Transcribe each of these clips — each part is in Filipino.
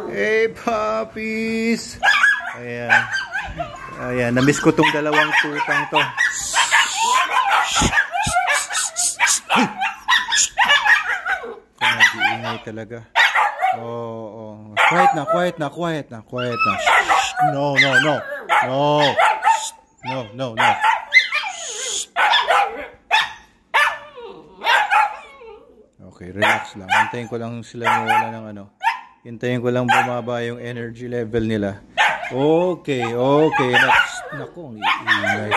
Hey, puppies! Ayan. Ayan, namiss ko tong dalawang tutang to. Nag-iingay talaga. Oh. Quiet na. No. Okay, relax lang. Hintayin ko lang sila mawala ng ano. Hintayin ko lang bumaba yung energy level nila. Okay. Naku, ang ingay.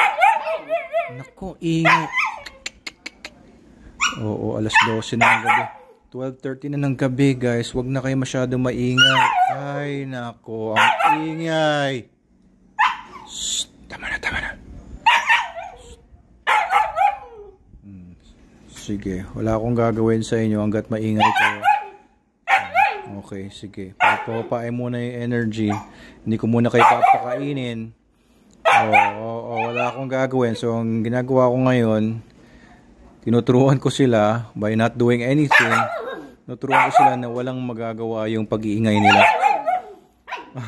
Oo, alas 12 na ng gabi. 12:30 na ng gabi, guys. Huwag na kayo masyado maingay. Ay, nako, ang ingay. Shh, tama na. Sige, wala akong gagawin sa inyo hanggat maingay kayo. Okay, sige. Papapain muna yung energy. Hindi ko muna kayo papakainin. Wala akong gagawin. So, ang ginagawa ko ngayon, tinuturuan ko sila by not doing anything. Tinuturuan ko sila na walang magagawa yung pag-iingay nila.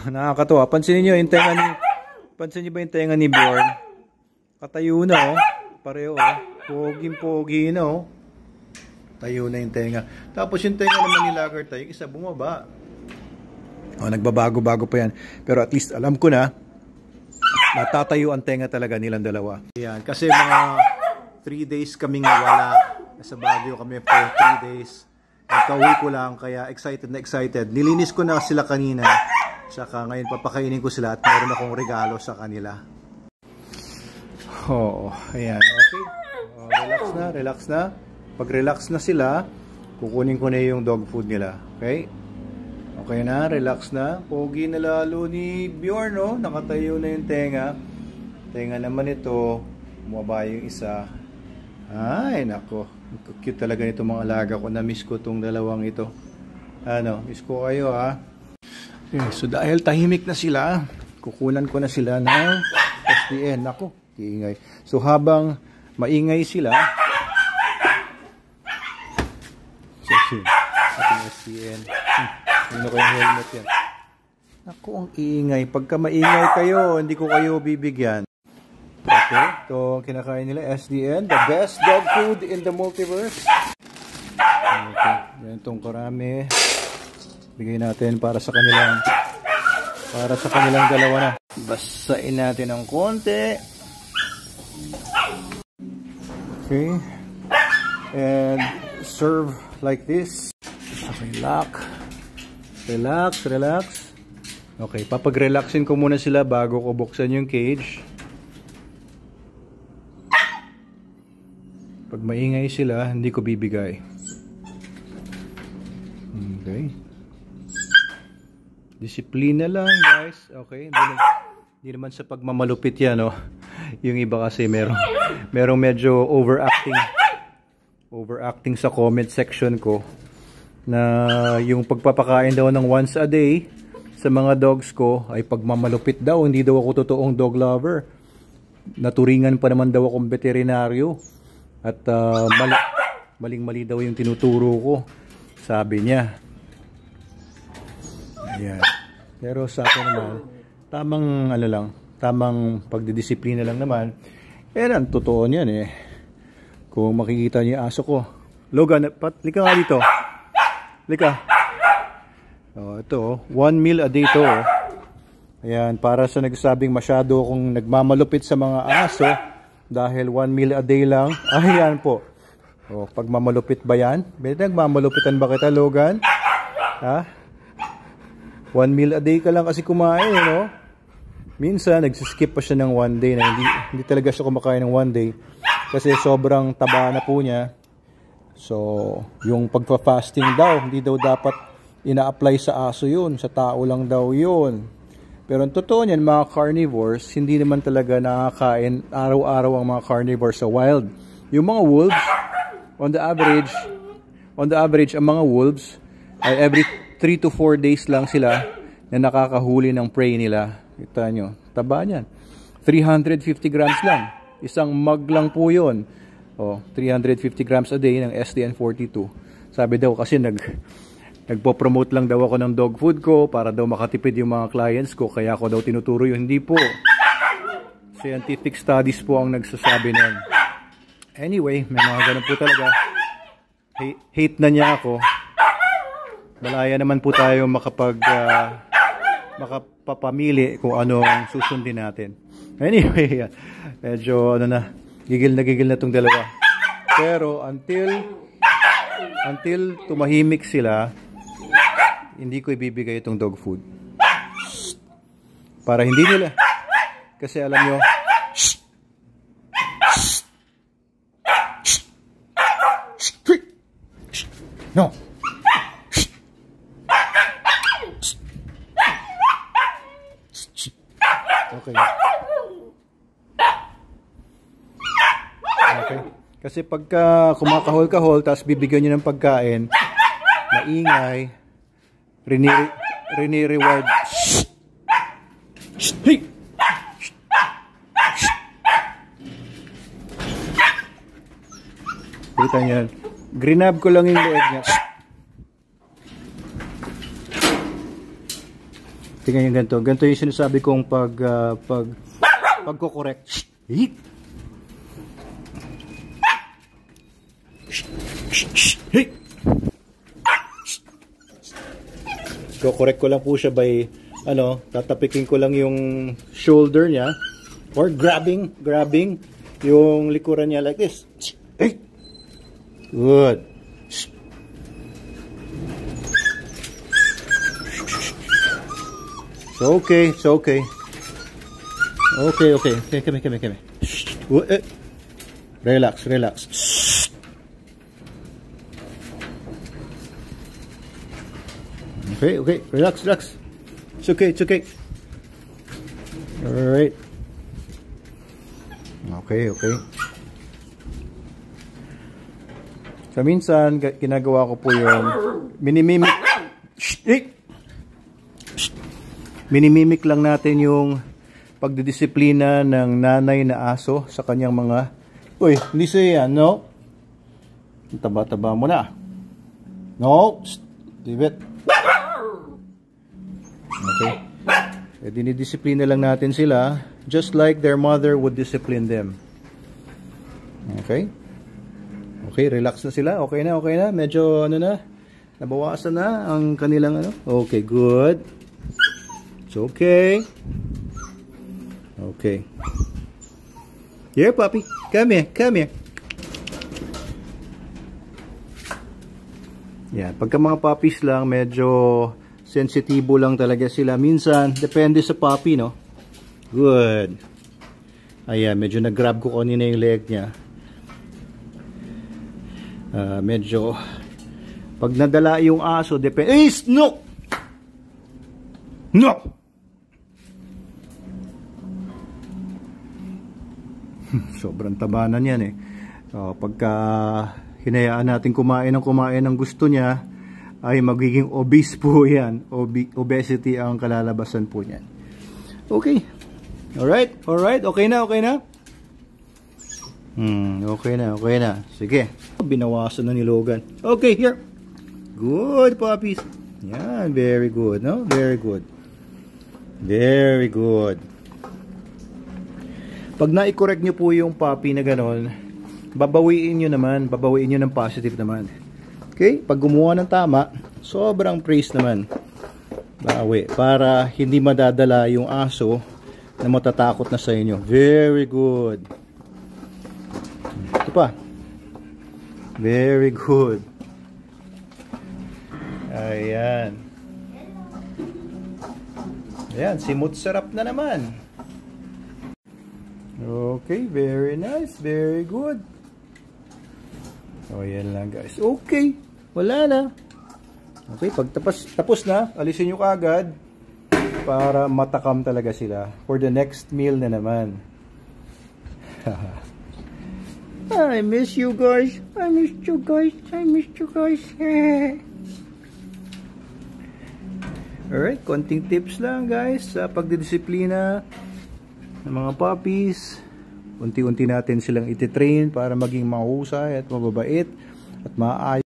Nakakatawa. Pansin niyo ba yung tenga ni Bjorn? Katayo na, oh. Pareho, oh. Poging-pogi na, oh. Tayo na yung tenga. Tapos yung tenga naman ni Lagertha, yung isa bumaba. Nagbabago-bago pa yan. Pero at least alam ko na, natatayo ang tenga talaga nilang dalawa. Yan. Kasi mga 3 days kaming wala. Nasa Baguio kami for 3 days. Nagka-uwi ko lang, kaya excited na excited. Nilinis ko na sila kanina. Saka ngayon papakainin ko sila at meron akong regalo sa kanila. Ayan. Okay. Relax na. Pag relax na sila, kukunin ko na yung dog food nila. Okay? Okay na, relax na. Pogi na lalo ni Bjorn, no? Nakatayo na yung tenga. Tenga naman ito, bumaba yung isa. Ay, nako. Cute talaga nito mga alaga ko. Na-miss ko tong dalawang ito. Miss ko kayo, ha? Okay, so dahil tahimik na sila, kukunan ko na sila ng SDN. Nako, iingay. So habang maingay sila, ating SDN. Ano ko yung helmet yan? Naku, ang ingay. Pagka maingay kayo, hindi ko kayo bibigyan. Okay, ito ang kinakain nila, SDN. The best dog food in the multiverse. Okay, ganitong karami. Bigay natin para sa kanilang dalawa na. Basain natin ng konti. Okay. And serve like this. Relax. Okay, papag-relaxin ko muna sila bago ko buksan yung cage. Pag maingay sila, hindi ko bibigay. Okay. Disiplina lang, guys. Okay, hindi naman sa pagmamalupit yan, no? Yung iba kasi merong medyo overacting sa comment section ko na yung pagpapakain daw ng once a day sa mga dogs ko ay pagmamalupit daw. Hindi daw ako totoong dog lover. Naturingan pa naman daw akong veterinaryo at maling-mali daw yung tinuturo ko, sabi niya. Ayan. Pero sa akin naman, tamang pagdidisiplina lang naman. Ang totoo niyan eh. Kung makikita niyo yung aso ko. Logan, lika nga dito. Lika. Ito, 1 meal a day to. Ayan, para sa nagsabing masyado akong nagmamalupit sa mga aso dahil 1 meal a day lang. Ayan po. Pagmamalupit ba yan? Nagmamalupitan ba kita, Logan? Ha? 1 meal a day ka lang kasi kumain, no? Minsan, nagsiskip pa siya ng 1 day na hindi talaga siya kumakain ng 1 day kasi sobrang taba na po niya. So, yung pagpa-fasting daw, hindi daw dapat ina-apply sa aso yun. Sa tao lang daw yun. Pero ang totoo niyan, mga carnivores, hindi naman talaga nakakain araw-araw ang mga carnivores sa wild. Yung mga wolves, on the average, ang mga wolves ay every 3 to 4 days lang sila na nakakahuli ng prey nila. Kita nyo, taba niyan. 350 grams lang. Isang mug lang po yun. 350 grams a day ng SDN42. Sabi daw kasi nagpo-promote lang daw ako ng dog food ko para daw makatipid yung mga clients ko, kaya ako daw tinuturo yun. Hindi po. Scientific studies po ang nagsasabi nun. Anyway, may mga ganun po talaga. Hate na niya ako. Malaya naman po tayo makapapamili kung ano ang susundin natin. Anyway, medyo gigil na tong dalawa. Pero until tumahimik sila, hindi ko ibibigay itong dog food. Para hindi nila, kasi alam nyo, no. Okay. Okay. Kasi pagka kumakahol-kahol, tapos bibigyan nyo ng pagkain, maingay, rini-reward. Hey! Kita nyo yan. Grinab ko lang yung leeg niya. Tingnan yung ganito. Ganito yung sinasabi kong pagko-correct. Hey! Hey! Ko-correct ko lang po siya by tatapikin ko lang yung shoulder niya or grabbing yung likuran niya like this. Hey! Good. So okay. Okay, come here. Relax. Okay, relax. It's okay. Alright. Okay. So minsan, ginagawa ko po yung minimimik lang natin yung pagdidisiplina ng nanay na aso sa kanyang mga, uy, hindi siya yan, no? Taba-taba mo na. No, leave it. Okay. Dinidisiplina lang natin sila just like their mother would discipline them. Okay? Okay, relax na sila. Okay na. Medyo nabawasan na ang kanilang Okay, good. It's okay. Okay. Here, puppy. Come here. Yan, pagka mga puppies lang, medyo sensitibo lang talaga sila. Minsan, depende sa puppy, no? Good. Ayan, medyo nag-grab ko kanina yung leg niya. Medyo pag nadala yung aso, depende. No! Sobrang tabanan yan eh. Pagka hinayaan natin kumain ng gusto niya, ay magiging obese po yan. Obesity ang kalalabasan po niyan. Okay. Alright. Okay na. Okay na. Sige. Binawasan na ni Logan. Okay, here. Good puppies. Yan, very good, no? Very good. Pag na-correct nyo po yung puppy na ganon, babawiin nyo ng positive naman. Okay? Pag gumawa ng tama, sobrang praise naman. Bawi. Para hindi madadala yung aso na matatakot na sa inyo. Very good. Ito pa. Very good. Ayan. Simut sarap na naman. Okay, very nice. Very good. Yan lang guys. Okay. Wala na. Okay, pag tapos na, alisin nyo kaagad para matakam talaga sila for the next meal na naman. I miss you guys. I missed you guys. Alright, konting tips lang guys sa pagdidisiplina ng mga puppies. Unti-unti natin silang ititrain para maging mahusay at mababait at maayos.